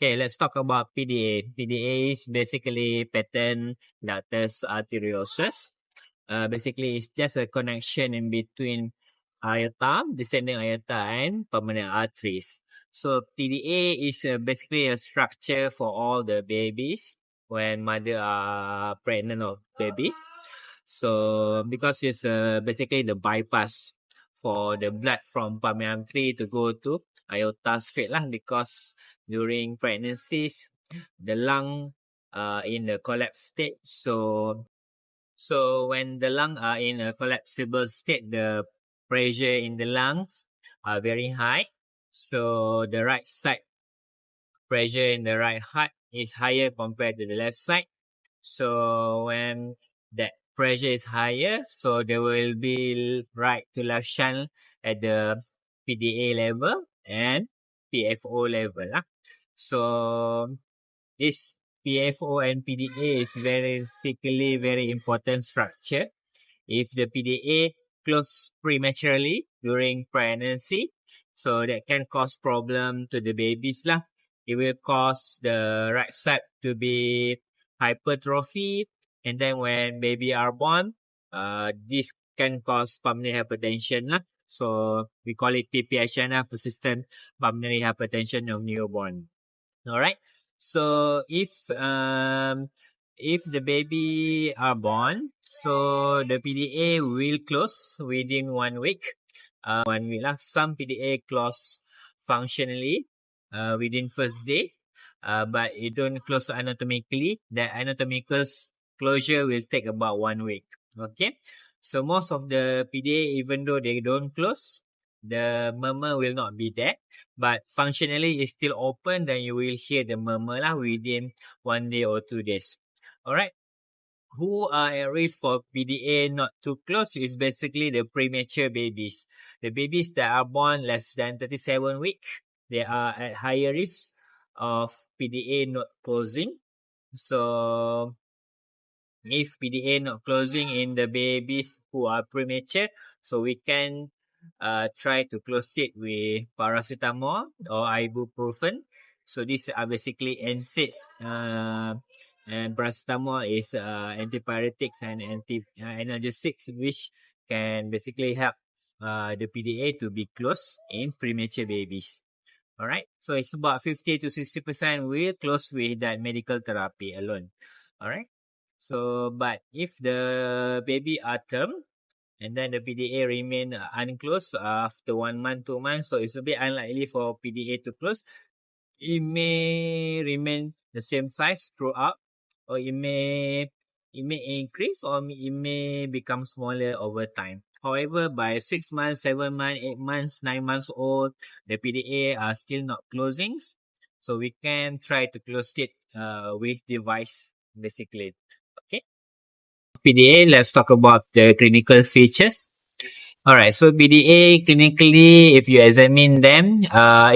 Okay, let's talk about PDA. PDA is basically patent Ductus Arteriosus. Basically, it's just a connection in between aorta, descending aorta, and pulmonary arteries. So PDA is basically a structure for all the babies when mother are pregnant or babies. So because it's basically the bypass for the blood from pulmonary artery to go to aorta straight lah, because during pregnancy the lung in the collapse state. So when the lung are in a collapsible state, the pressure in the lungs are very high. So the right side pressure in the right heart is higher compared to the left side. So when that pressure is higher, so there will be right to left shunt at the PDA level and PFO level. So this PFO and PDA is basically very important structure. If the PDA close prematurely during pregnancy, so that can cause problem to the babies lah. It will cause the right side to be hypertrophy, and then when baby are born, this can cause pulmonary hypertension lah. So we call it PPHN, persistent pulmonary hypertension of newborn. All right. So if the baby are born, so the PDA will close within 1 week. 1 week lah. Some PDA close functionally within first day, but it don't close anatomically. The anatomical closure will take about 1 week. Okay. So most of the PDA, even though they don't close, the murmur will not be there, but functionally it's still open, then you will hear the murmur lah within 1 day or 2 days. Alright. Who are at risk for PDA not to close is basically the premature babies. The babies that are born less than 37 weeks, they are at higher risk of PDA not closing. So if PDA not closing in the babies who are premature, so we can try to close it with paracetamol or ibuprofen. So these are basically NSAIDs, and paracetamol is antipyretics and analgesics, which can basically help the PDA to be closed in premature babies. Alright, so it's about 50 to 60% will close with that medical therapy alone. Alright, so but if the baby are term, and then the PDA remain unclosed after 1 month, 2 months, so it's a bit unlikely for PDA to close. It may remain the same size throughout, or it may increase, or it may become smaller over time. However, by 6 months, 7 months, 8 months, 9 months old, the PDA are still not closing, so we can try to close it with device basically. Okay. PDA, let's talk about the clinical features. Alright, so PDA clinically, if you examine them,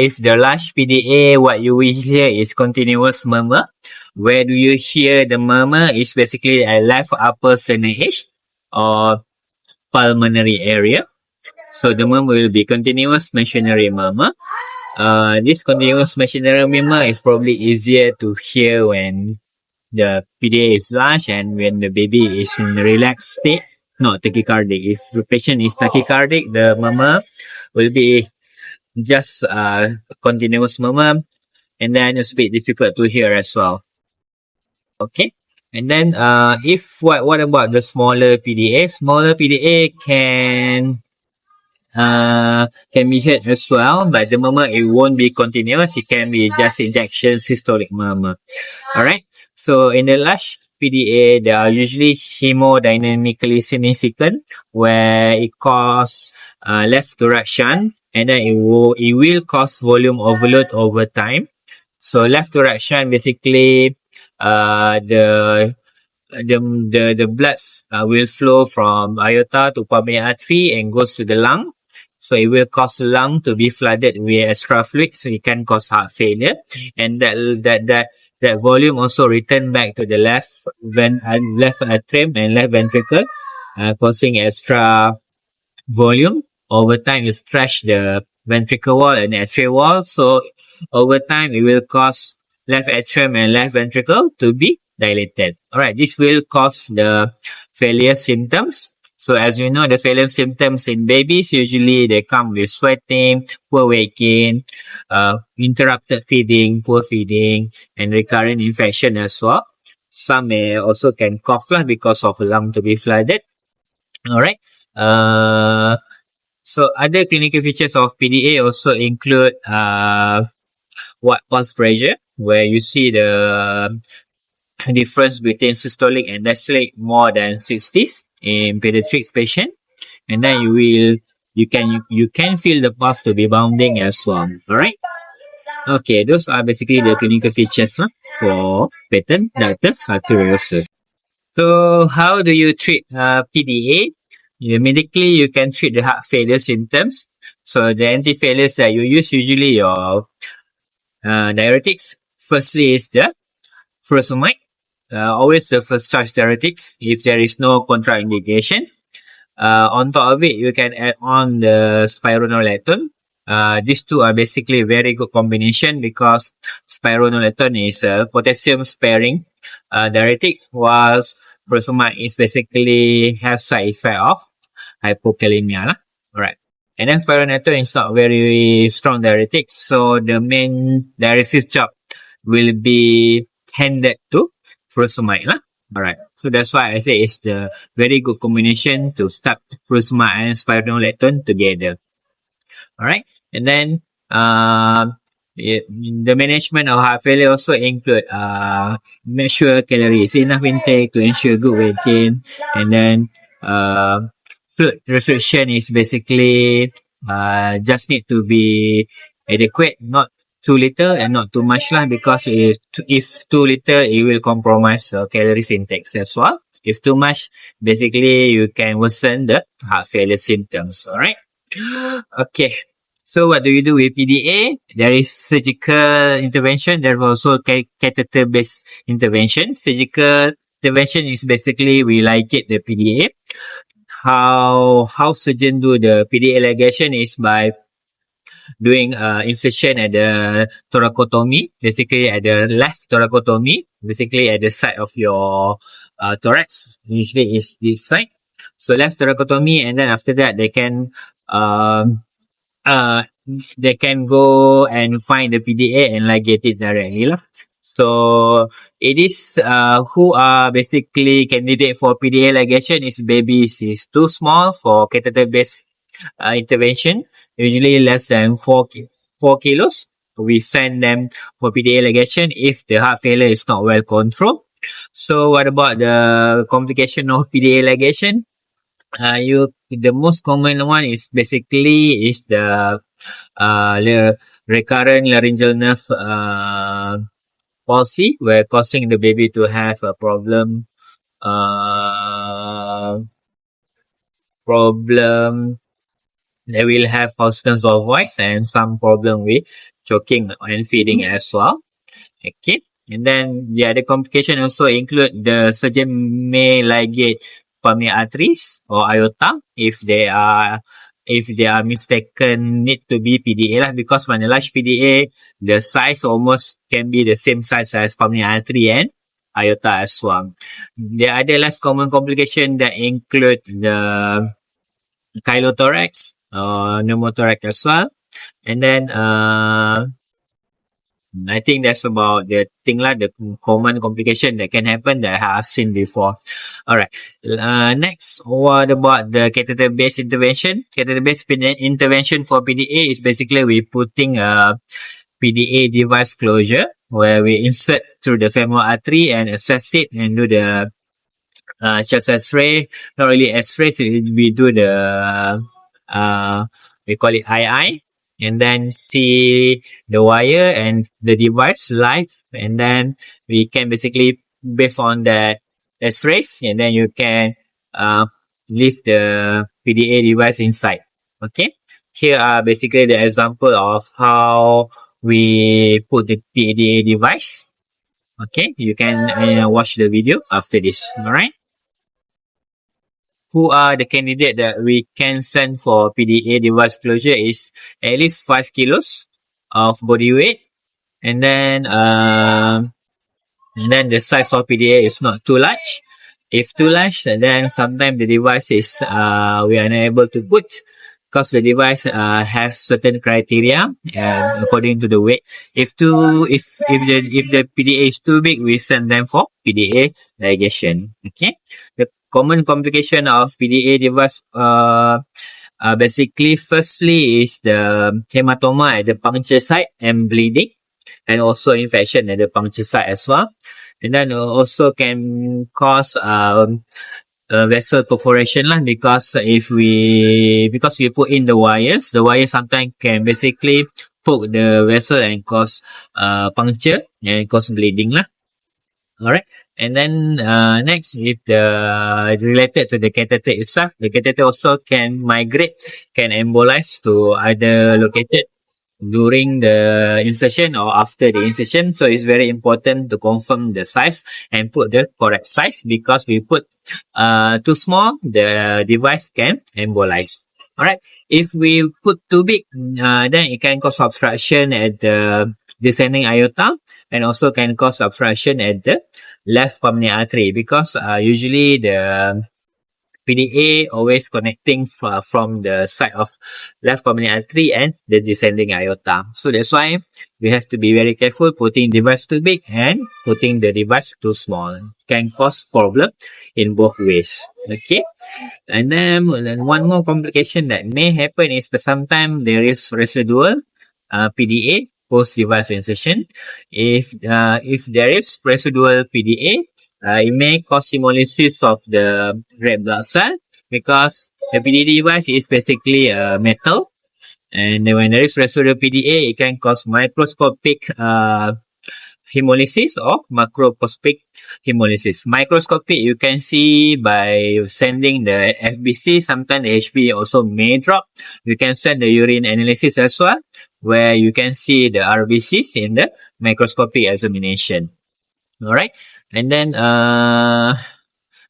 if the large PDA, what you will hear is continuous murmur. Where do you hear the murmur is basically a left upper sternal or pulmonary area. So the murmur will be continuous stationary murmur. This continuous stationary murmur is probably easier to hear when the PDA is large and when the baby is in a relaxed state, not tachycardic. If the patient is tachycardic, the murmur will be just continuous murmur, and then it's a bit difficult to hear as well. Okay, and then what about the smaller PDA? Smaller PDA can be heard as well, but the murmur, it won't be continuous. It can be just injection systolic murmur. Alright, so in the large PDA, they are usually hemodynamically significant, where it causes left to right shunt, and then it will cause volume overload over time. So left to right shunt, basically the bloods will flow from aorta to pulmonary artery and goes to the lung. So it will cause the lung to be flooded with extra fluid, so it can cause heart failure. And that volume also return back to the left atrium and left ventricle, causing extra volume. Over time, it stretch the ventricle wall and atrial wall. So over time, it will cause left atrium and left ventricle to be dilated. Alright, this will cause the failure symptoms. So as you know, the failure symptoms in babies, usually they come with sweating, poor weight gain, interrupted feeding, poor feeding, and recurrent infection as well. Some may also can cough because of lung to be flooded. Alright. So other clinical features of PDA also include what pulse pressure, where you see the difference between systolic and diastolic more than 60s in pediatrics patient, and then you can feel the pulse to be bounding as well. Alright. Okay, those are basically the clinical features for patent Ductus arteriosus. So how do you treat PDA? Medically, you can treat the heart failure symptoms. So the anti-failures that you use, usually your diuretics. Firstly is the furosemide. Always the first choice diuretics if there is no contraindication. On top of it, you can add on the spironolactone. These two are basically very good combination because spironolactone is a potassium sparing diuretics, whilst furosemide is basically have side effect of hypokalemia. Alright. And then spironolactone is not very strong diuretics, so the main diuresis job will be handed to furosemide. Alright. So that's why I say it's the very good combination to start furosemide and spironolactone together. Alright. And then the management of heart failure also include measure calories, enough intake to ensure good weight gain, and then fluid restriction is basically just need to be adequate, not too little and not too much because if too little, it will compromise the calories intake as well. If too much, basically you can worsen the heart failure symptoms. Alright. Okay. So what do you do with PDA? There is surgical intervention. There is also catheter-based intervention. Surgical intervention is basically we ligate the PDA. How surgeon do the PDA ligation is by doing incision at the thoracotomy, basically at the left thoracotomy, basically at the side of your thorax. Usually is this side. So left thoracotomy, and then after that they can go and find the PDA and ligate it directly. So it is who are basically candidate for PDA ligation is babies is too small for catheter-based intervention, usually less than 4 kilos. We send them for PDA ligation if the heart failure is not well controlled. So what about the complication of PDA ligation? The most common one is basically the recurrent laryngeal nerve palsy, where causing the baby to have a problem they will have hoarseness of voice and some problem with choking and feeding as well. Okay. And then the other complication also include the surgeon may ligate pulmonary arteries or aorta if they are mistaken need to be PDA because when a large PDA, the size almost can be the same size as pulmonary artery and aorta as well. The other less common complication that include the chylothorax or pneumothorax as well. And then I think that's about the thing the common complication that can happen that I have seen before. Alright. Next, what about the catheter-based intervention? Catheter-based intervention for PDA is basically we putting a PDA device closure where we insert through the femoral artery and assess it and do the chest X-ray. Not really X-ray, so we do the we call it II, and then see the wire and the device live, and then we can basically based on the X-rays, and then you can leave the PDA device inside. Okay, here are basically the example of how we put the PDA device. Okay, you can watch the video after this. Alright. Who are the candidate that we can send for PDA device closure is at least 5 kilos of body weight, and then the size of PDA is not too large. If too large, then sometimes the device is we are unable to put because the device has certain criteria according to the weight. If the PDA is too big, we send them for PDA ligation. Okay. The common complication of PDA device basically firstly is the hematoma at the puncture site and bleeding, and also infection at the puncture site as well. And then also can cause vessel perforation lah, because because we put in the wires sometimes can basically poke the vessel and cause puncture and cause bleeding lah. Alright. And then next, if related to the catheter itself, the catheter also can migrate, can embolize to either located during the insertion or after the insertion. So it's very important to confirm the size and put the correct size, because we put too small, the device can embolize. Alright. If we put too big, then it can cause obstruction at the descending aorta, and also can cause obstruction at the left pulmonary artery, because usually the PDA always connecting from the side of left pulmonary artery and the descending aorta. So that's why we have to be very careful putting device too big and putting the device too small. It can cause problem in both ways. Okay. And then one more complication that may happen is that sometimes there is residual PDA post device insertion. If there is residual PDA, it may cause hemolysis of the red blood cell, because the PDA device is basically metal, and when there is residual PDA, it can cause microscopic hemolysis or macroscopic hemolysis. Microscopic, you can see by sending the FBC. Sometimes the HB also may drop. You can send the urine analysis as well, where you can see the RBCs in the microscopic examination. Alright. And then,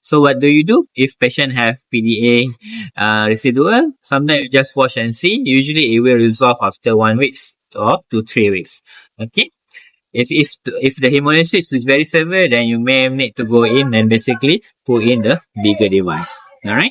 so what do you do if patient have PDA residual? Sometimes you just watch and see. Usually it will resolve after 1 week or 2 3 weeks. Okay. If the hemolysis is very severe, then you may need to go in and basically put in the bigger device. Alright.